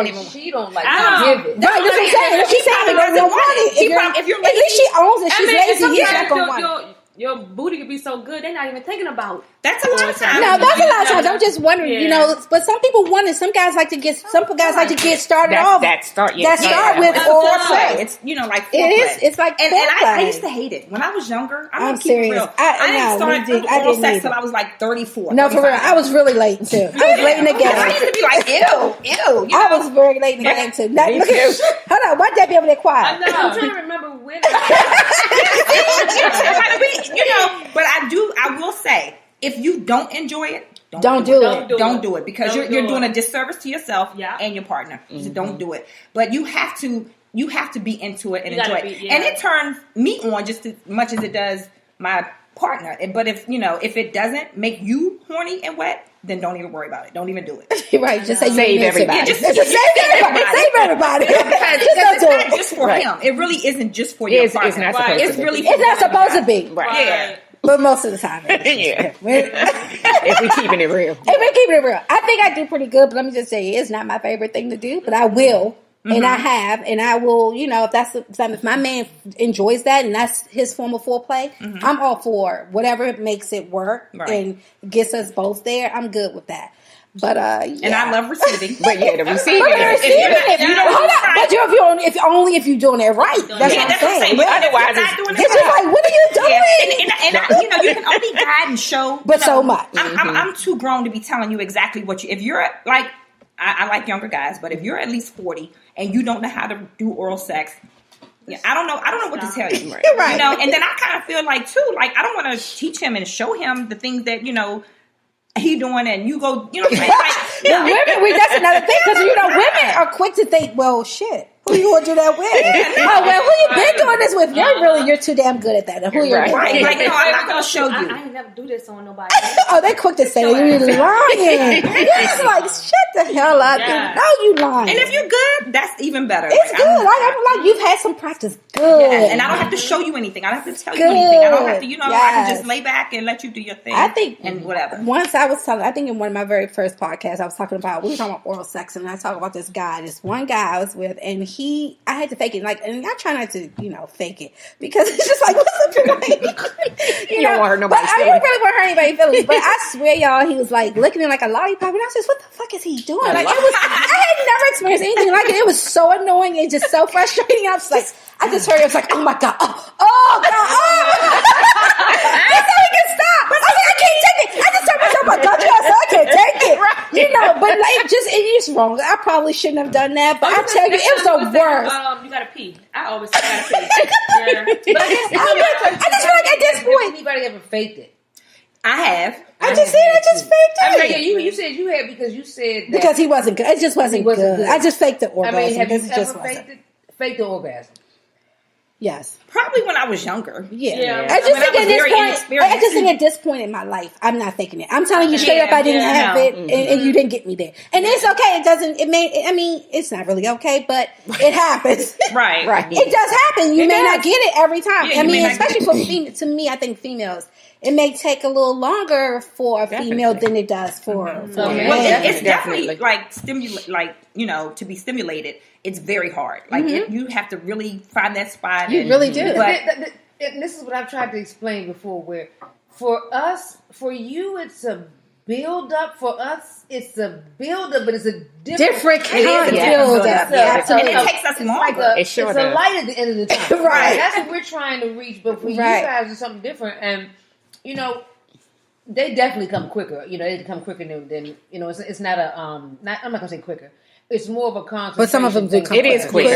She don't like to give it. Right, that's what I'm saying. She's saying they don't want it. If you're lazy, at least she owns it. She's lazy. You're not gonna want it. Your booty could be so good, they're not even thinking about. That's a lot of times. No, that's a lot of times. I'm just wondering, you know. But some people want it. Some guys like to get. Some guys like to get started off. That start with foreplay. It's like foreplay. It is. It's like and I used to hate it when I was younger. I'm serious. I didn't start oral sex till I was like 34. No, for real. I was really late too. I was late in the game. I used to be like, ew. I was very late in the game too. Hold on, why'd that be over there quiet? I know. I'm trying to remember when. But I will say, if you don't enjoy it, don't do it. Don't do it because you're doing a disservice to yourself and your partner. So don't do it. But you have to be into it and enjoy it. And it turns me on just as much as it does my partner. But if it doesn't make you horny and wet, then don't even worry about it. Don't even do it. Right. Just say save everybody. Just save everybody. Save everybody. Because it's not just for him. It really isn't just for your partner. It's not supposed to be. It's not supposed to be. Right. Yeah. But most of the time, yeah. If we're keeping it real. I think I do pretty good, but let me just say, it's not my favorite thing to do, but I will. And I have, and I will, if my man enjoys that and that's his form of foreplay, I'm all for whatever makes it work and gets us both there. I'm good with that. But and I love receiving. But the receiving. If you're doing it right. That's what I'm saying. Otherwise, it's just like, what are you doing? And you can only guide and show. But so much. I'm too grown to be telling you exactly what you. If you're like, I like younger guys, but if you're at least 40 and you don't know how to do oral sex. Yeah, I don't know what to tell you. You're right. And then I kind of feel like too, like I don't want to teach him and show him the things that he doing and you go, what I'm saying? Women, that's another thing because women are quick to think, well, shit. Who you gonna do that with? Who you been doing this with? You're too damn good at that. And who you're right. Like, no, I'm not gonna show you. I ain't never do this on nobody. They're quick to say you're lying. It's like shut the hell up. Yeah. No, you lying. And if you're good, that's even better. It's good. I'm like you've had some practice. Good. Yes. And I don't have to show you anything. I don't have to tell you anything. I don't have to. I can just lay back and let you do your thing. I think and whatever. Once I was telling, I think in one of my very first podcasts, I was talking about oral sex, and I talked about this one guy I was with, and I had to fake it, and I try not to, fake it because it's just like, what's the point? You don't want to hurt nobody's feelings. I don't really want to hurt anybody's feelings, but I swear, y'all, he was like licking it like a lollipop, and I was just, what the fuck is he doing? I had never experienced anything like it. It was so annoying and just so frustrating. I was like, I just heard it. I was like, oh my god, oh god, that's how he can stop. I was like, I can't take it. I just told myself, oh my god, I can't take it. But it's wrong. I probably shouldn't have done that. But I tell you, it was the worst. You gotta pee. I always say I gotta pee. But I just feel like at this point, anybody ever faked it? I have. I just faked it. You said you had because you said that because he wasn't good. It just wasn't good. I just faked the orgasm. Have you ever faked the orgasm? Yes. Probably when I was younger. Yeah. I just think at this point in my life, I'm not faking it. I'm telling you straight up, I didn't have it, and you didn't get me there. And it's okay. It's not really okay, but it happens. Right. It does happen. You may not get it every time. Yeah, especially for females. To me, I think females, it may take a little longer for a female than it does for a man. It's definitely to be stimulated. It's very hard. You have to really find that spot. You really do. And this is what I've tried to explain before. Where for you, it's a build up. For us, it's a build up, but it's a different kind of build up. Absolutely, and it takes us longer. It's a light at the end of the tunnel. Right. That's what we're trying to reach. But for you guys, it's something different. And they definitely come quicker. They come quicker than it's not a I'm not gonna say quicker. It's more of a concentration. But some of them do come quicker. It is quicker.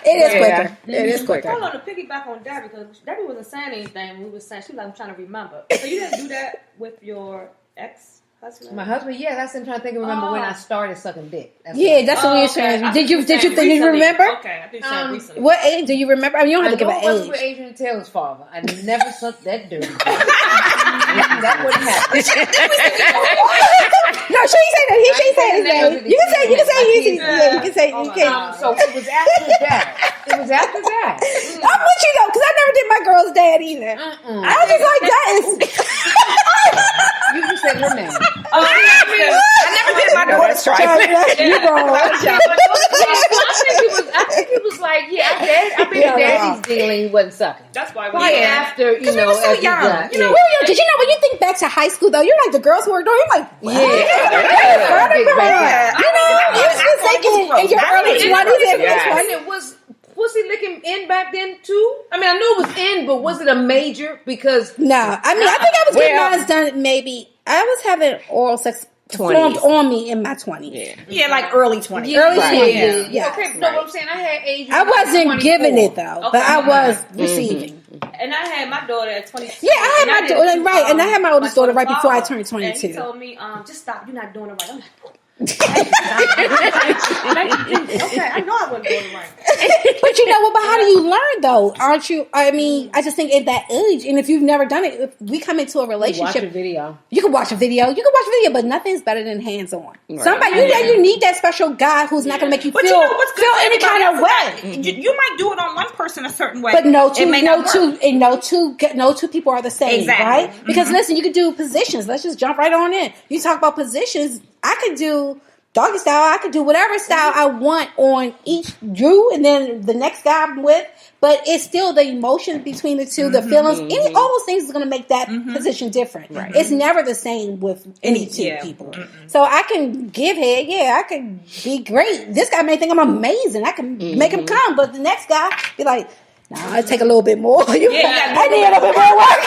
It is quicker. Hold on, to piggyback on Debbie, because Debbie wasn't saying anything. We were saying, she was like, I'm trying to remember. So you didn't do that with your ex-husband? My husband, yes. I'm trying to remember when I started sucking dick. That's what we were saying. Did you remember? Okay, I think you said recently. What age do you remember? You don't have to give an age. I was with Adrian Taylor's father. I never sucked that dude. That wouldn't happen. No, she ain't say that. He ain't say his name. You can say. You can say. You can. So it was after that. I'm with you though, because I never did my girl's dad either. I was just like, that is. You just said her name. I never did my daughter's trifling. I think it was like, I mean, daddy's dealing, he wasn't sucking. That's why after, we were so young. Did you know when you think back to high school though, you're like the girls who are doing, you're like, what? You was thinking in your early 20s and mid-20s. It was pussy licking in back then too? I mean, I knew it was in, but was it a major? Because no, I mean, I think I was getting mine done. Maybe I was having oral sex performed on me in my 20s. Yeah, like early 20s. Early 20s. Yeah. Okay, no, what I'm saying, I had age. I wasn't giving it though, but I was receiving. And I had my daughter at 22. Yeah, I had my daughter right, and I had my oldest daughter right before I turned 22. And he told me, just stop. You're not doing it right. I'm like, okay, I know I wasn't doing it right. But you know what? But how do you learn though? Aren't you? I mean, I just think at that age, and if you've never done it, if we come into a relationship, watch a video. You can watch a video. But nothing's better than hands on. Right. Somebody, you need that special guy who's not going to make you feel any kind of way. You might do it on one person a certain way, but no two people are the same, exactly. Right? Because listen, you can do positions. Let's just jump right on in. You talk about positions. I could do doggy style. I could do whatever style I want on each you and then the next guy I'm with. But it's still the emotion between the two, the feelings. All those things is going to make that position different. Right. It's never the same with any two people. So I can give head. Yeah, I can be great. This guy may think I'm amazing. I can make him come. But the next guy be like, nah, I take a little bit more. I need a little bit more work.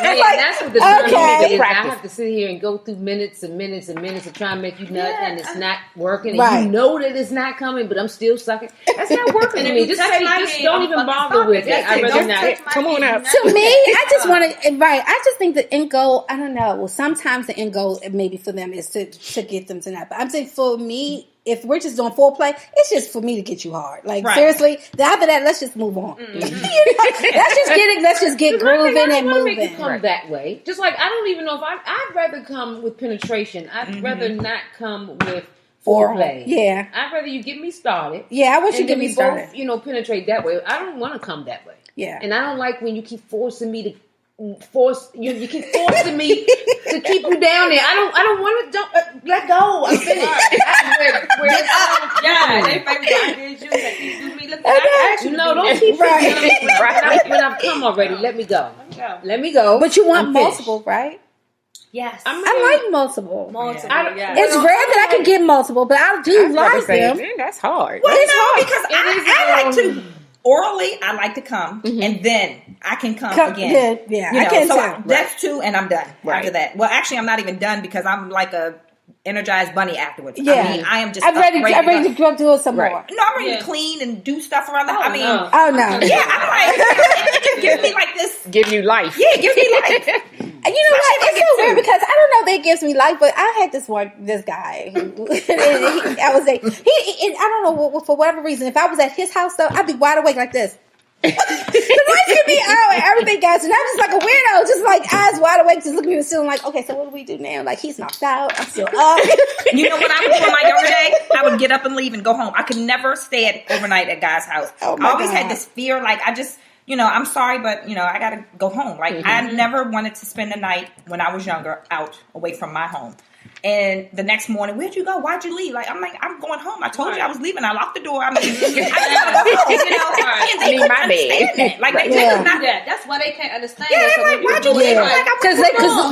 That's what the is. I have to sit here and go through minutes and minutes and minutes of trying to make you nut, and it's not working. And you know that it's not coming, but I'm still sucking. That's not working to me. Just don't even bother with it. I'd rather not. Come on up. To me, I just want to. Right, I just think the end goal. I don't know. Well, sometimes the end goal, maybe for them, is to get them to nut. But I'm saying for me, if we're just doing foreplay, it's just for me to get you hard. Like seriously, after that, let's just move on. Let's just get grooving and moving. Make it come that way. Just like I don't even know if I'd rather come with penetration. I'd rather not come with foreplay. Yeah, I'd rather you get me started. Yeah, I wish you get me started. Both, penetrate that way. I don't want to come that way. Yeah, and I don't like when you keep forcing me to. You keep forcing me to keep you down there. I don't want to let go. I'm finished. They favorite you. No, don't keep when I've come already. Let me go. But you want multiple, right? Yes, I like multiple. Yeah. It's rare that I can get multiple, but I do like them. That's hard. Well, it's hard because I like to. Orally, I like to come, and then I can come again. Yeah, I can. That's two, and I'm done after that. Well, actually, I'm not even done because I'm like a energized bunny afterwards. Yeah. I mean, I am just. I'm ready to go do it some more. No, I'm ready to clean and do stuff around the house. I mean, no. Yeah, I'm like, it just gives me like this. Give you life. Yeah, give me life. And you know what? It's so weird because I don't know that it gives me life, but I had this guy. I don't know for whatever reason. If I was at his house though, I'd be wide awake like this. The lights could be out and everything, guys, and I'm just like a weirdo, just like eyes wide awake, just looking at the ceiling, like, okay, so what do we do now? Like he's knocked out, I'm still up. You know what I would do in my younger day? I would get up and leave and go home. I could never stay overnight at Guy's house. I always had this fear, like I just. I'm sorry, but, I got to go home. Like, I never wanted to spend the night when I was younger out away from my home. And the next morning, where'd you go? Why'd you leave? Like, I'm going home. I told you I was leaving. I locked the door. I mean, I gotta go home, And they couldn't understand that. Like, they could not. That's why they can't understand that. Yeah, like, why'd you leave?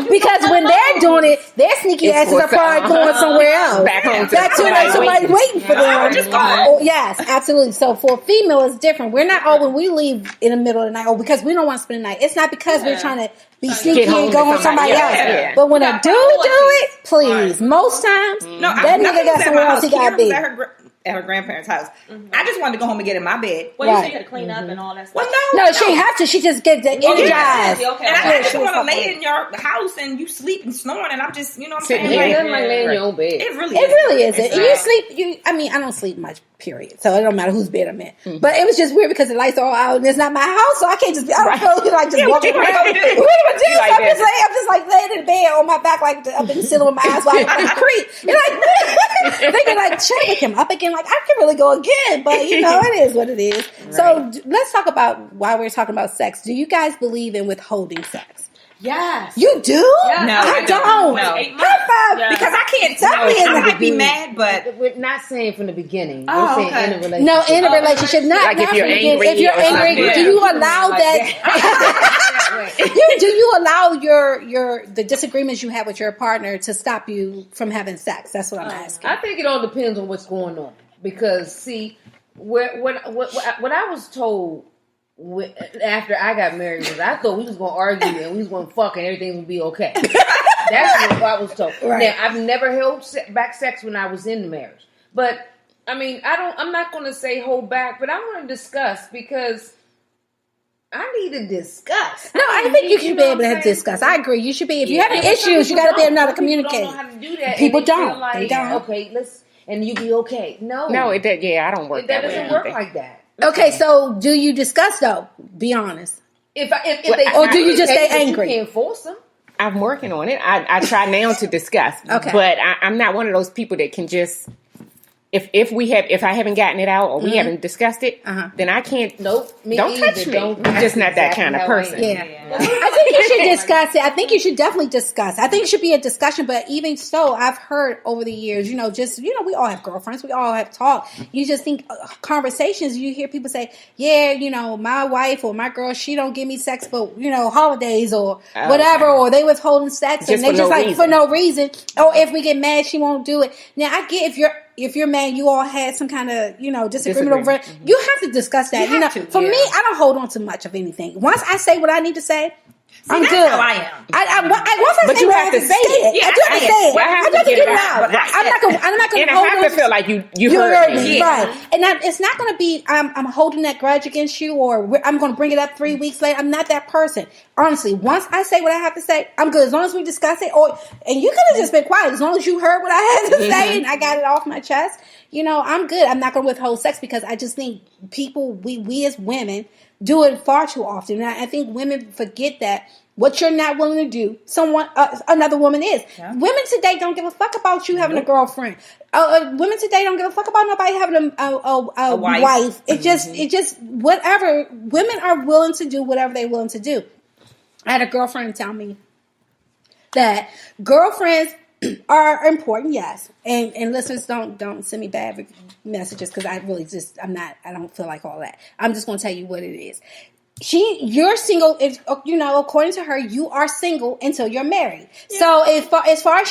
Because when they're doing it, their sneaky asses are probably going somewhere else. Back home. That's when somebody's waiting for them. Yes, absolutely. So for a female, it's different. We're not, when we leave in the middle of the night, because we don't want to spend the night. It's not because we're trying to be sneaky and go on somebody else. Yeah. But when a dude do it, please, most times, that nigga got somewhere else he got to be. At her grandparents' house. I just wanted to go home and get in my bed. Well, you said you had to clean up and all that stuff. Well, no, she didn't have to. She just get the energized. Okay. And I just want to lay in your house and you sleep and snoring, and I'm just, what I'm saying? Like laying in your own bed. It really is. And you sleep. I don't sleep much. Period. So it don't matter whose bed I'm in. But it was just weird because the lights are all out and it's not my house, so I can't just. I don't feel like just walking around. What do I do? So I'm just like laying in the bed on my back, like up in the ceiling with my eyes wide open, creep. You're like thinking like, check with him up again. Like I can really go again, but it is what it is. Right. So let's talk about why we're talking about sex. Do you guys believe in withholding sex? Yes. You do? Yes. No, I don't. No. High five. Yeah. Because I can't. Definitely I in the might be mad, but We're not saying from the beginning. Oh, We're saying okay. in a relationship. No, in a relationship, not Like if not you're from the beginning. angry If you're or angry, something. do you Yeah. allow Like that? Do you allow the disagreements you have with your partner to stop you from having sex? That's what I'm asking. I think it all depends on what's going on. Because see, what I was told after I got married was I thought we was going to argue and we was going to fuck and everything would be okay. That's what I was told. Right. Now I've never held back sex when I was in the marriage, but I mean I'm not going to say hold back, but I want to discuss because I need to discuss. No, I think you should be able to discuss. I agree. You should be. If you have any issues, you got to be able to communicate. People don't know how to do that. People and they don't. feel like, They don't. Okay, and you be okay. No, I don't work that that way. doesn't work like that. Okay, so do you discuss though? Be honest. If they Or do you just stay but angry? You can't force them. I'm working on it. I try now to discuss. Okay. But I'm not one of those people that can just if I haven't gotten it out or we haven't discussed it, then I can't. Nope. Don't touch me. I'm just not that kind of person. Yeah. I think you should discuss it. I think you should definitely discuss. I think it should be a discussion, but even so, I've heard over the years, we all have girlfriends, we all have talk. You just think conversations, you hear people say, yeah, my wife or my girl, she don't give me sex, but, holidays or whatever, or they withholding sex Just and they for just no like reason. for no reason. Or if we get mad, she won't do it. Now, I get if you're mad, you all had some kind of, disagreement over it. You have to discuss that. For me, I don't hold on to much of anything. Once I say what I need to say, I'm that's good. how I am. Once I But say you what have I to have say it. I do have to say it. Well, I have I do have to to get get it it out. out. Right. I'm not going And to I hold have on to feel like you heard heard me. me. Right. And it's not going to be, I'm holding that grudge against you or I'm going to bring it up 3 weeks later. I'm not that person. Honestly, once I say what I have to say, I'm good. As long as we discuss it, and you could have just been quiet. As long as you heard what I had to say and I got it off my chest, I'm good. I'm not going to withhold sex because I just think people, we as women do it far too often. And I think women forget that what you're not willing to do, another woman is. Yeah. Women today don't give a fuck about you having a girlfriend. Women today don't give a fuck about nobody having a wife. It just whatever. Women are willing to do whatever they're willing to do. I had a girlfriend tell me that girlfriends are important, yes. And listeners, don't send me bad messages because I really I don't feel like all that. I'm just going to tell you what it is. You're single, according to her, you are single until you're married. Yeah. So as far as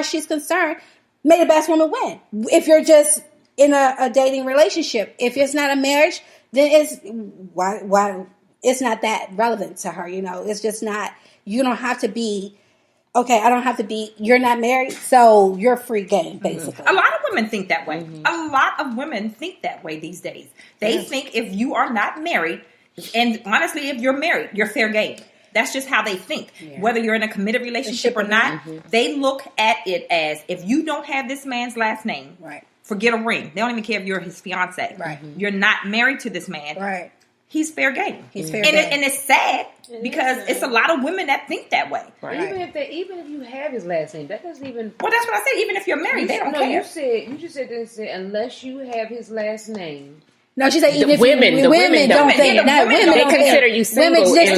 she's concerned, may the best woman win. If you're just in a dating relationship, if it's not a marriage, then why it's not that relevant to her. It's just not. You don't have to be. Okay, I don't have to be. You're not married, so you're free game, basically. A lot of women think that way. A lot of women think that way these days. They think if you are not married. And honestly, if you're married, you're fair game. That's just how they think. Yeah. Whether you're in a committed relationship or not, they look at it as if you don't have this man's last name, forget a ring. They don't even care if you're his fiance. Right. You're not married to this man. Right. He's fair game. He's fair game. And it's sad because it's a lot of women that think that way. Right. Even if you have his last name, that doesn't even. Well, that's what I said. Even if you're married, they don't care. You just said unless you have his last name. No, she said even if women don't think that. Women they consider you single unless you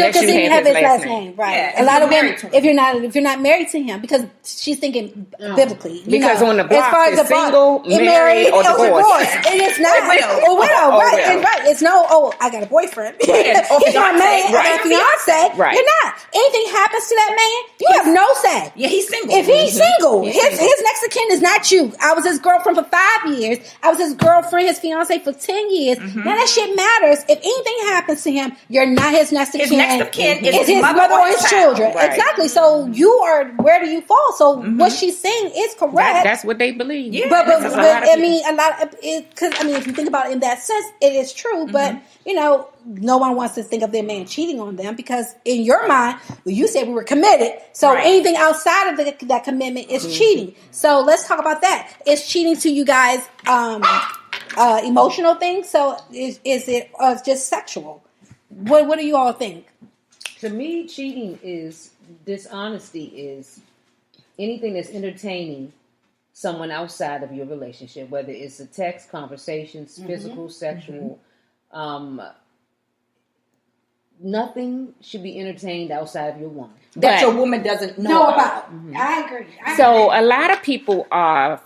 have his last name. Right. Yeah, a lot of women, if you're not married to him, because she's thinking biblically. Because on the block, it's single, married, or divorced. And it's not or widow. Right. It's no. I got a boyfriend. Right. He's my man. I got a fiance. Right. You're not. Anything happens to that man, you have no say. Yeah, he's single. If he's single, his next of kin is not you. I was his girlfriend for 5 years. I was his girlfriend, his fiance for 10 years. None of that shit matters. If anything happens to him, you're not his next of kin. His next of kin is his mother or his children. Right. Exactly. So you are, where do you fall? So what she's saying is correct. That's what they believe. Yeah, but I mean, if you think about it in that sense, it is true. But no one wants to think of their man cheating on them because in your mind, you said we were committed. So anything outside of that commitment is cheating. So let's talk about that. Is cheating to you guys emotional thing? So is it just sexual? What do you all think? To me, cheating is dishonesty. Is anything that's entertaining someone outside of your relationship, whether it's a text, conversations, physical, sexual. Nothing should be entertained outside of your woman. that your woman doesn't know about. I agree. So a lot of people are